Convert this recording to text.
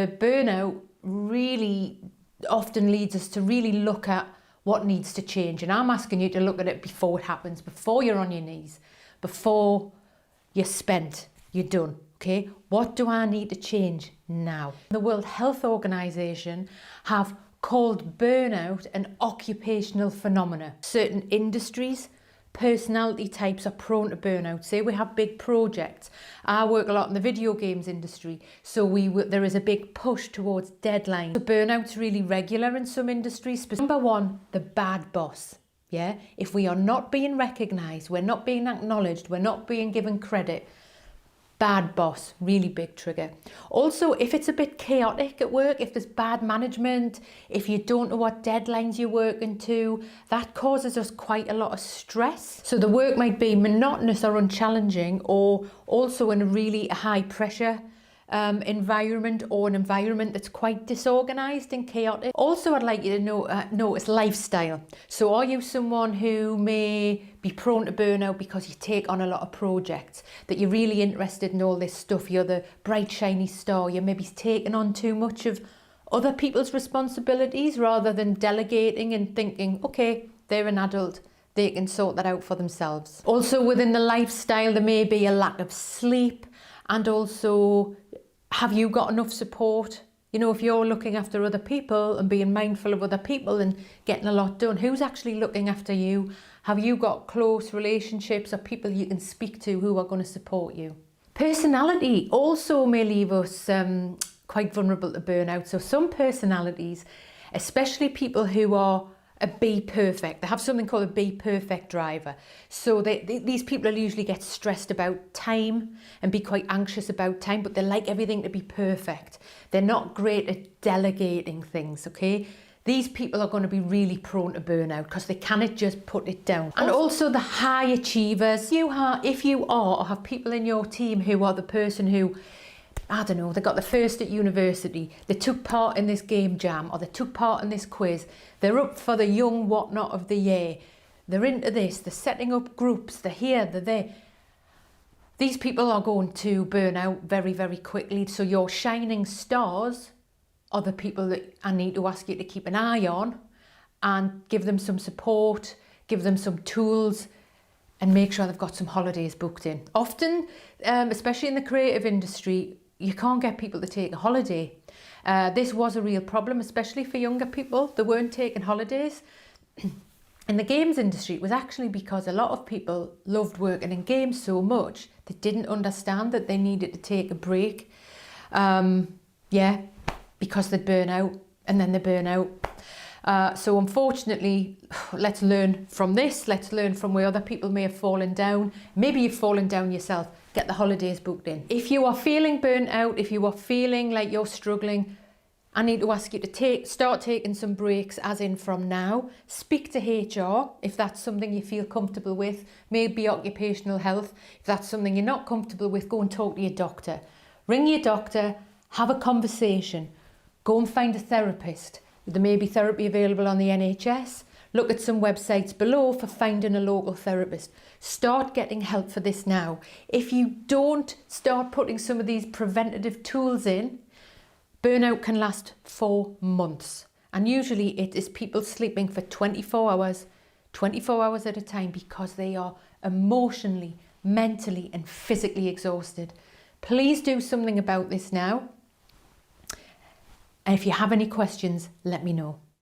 the burnout really often leads us to really look at what needs to change. And I'm asking you to look at it before it happens, before you're on your knees, before you're spent, you're done. Okay, what do I need to change now? The World Health Organization have called burnout an occupational phenomenon. Certain industries, personality types are prone to burnout. Say we have big projects. I work a lot in the video games industry, so there is a big push towards deadlines. So burnout's really regular in some industries. Number one, the bad boss. Yeah, if we are not being recognized, we're not being acknowledged, we're not being given credit. Bad boss, really big trigger. Also, if it's a bit chaotic at work, if there's bad management, if you don't know what deadlines you're working to, that causes us quite a lot of stress. So the work might be monotonous or unchallenging, or also in a really high pressure environment, or an environment that's quite disorganized and chaotic. Also, I'd like you to notice lifestyle. So are you someone who may be prone to burnout because you take on a lot of projects, that you're really interested in all this stuff, you're the bright shiny star, you're maybe taking on too much of other people's responsibilities rather than delegating and thinking, okay, they're an adult, they can sort that out for themselves. Also within the lifestyle, there may be a lack of sleep, and also, have you got enough support? You know, if you're looking after other people and being mindful of other people and getting a lot done, who's actually looking after you? Have you got close relationships or people you can speak to who are going to support you? Personality also may leave us quite vulnerable to burnout. So some personalities, especially people who are a be perfect, they have something called a be perfect driver. So these people usually get stressed about time and be quite anxious about time, but they like everything to be perfect. They're not great at delegating things, okay? These people are going to be really prone to burnout because they cannot just put it down. And also the high achievers. If you are or have people in your team who are the person who, I don't know, they got the first at university, they took part in this game jam, or they took part in this quiz, they're up for the young whatnot of the year, they're into this, they're setting up groups, they're here, they're there. These people are going to burn out very, very quickly. So your shining stars are the people that I need to ask you to keep an eye on and give them some support, give them some tools, and make sure they've got some holidays booked in. Often, especially in the creative industry, you can't get people to take a holiday. This was a real problem, especially for younger people. They weren't taking holidays. In the games industry, it was actually because a lot of people loved working in games so much, they didn't understand that they needed to take a break. Because they'd burn out, and then they burn out. So unfortunately, let's learn from this. Let's learn from where other people may have fallen down. Maybe you've fallen down yourself. Get the holidays booked in. If you are feeling burnt out, if you are feeling like you're struggling, I need to ask you to start taking some breaks, as in from now. Speak to HR if that's something you feel comfortable with. Maybe occupational health. If that's something you're not comfortable with, go and talk to your doctor. Ring your doctor, have a conversation. Go and find a therapist. There may be therapy available on the NHS. Look at some websites below for finding a local therapist. Start getting help for this now. If you don't start putting some of these preventative tools in, burnout can last 4 months. And usually it is people sleeping for 24 hours at a time, because they are emotionally, mentally and physically exhausted. Please do something about this now. And if you have any questions, let me know.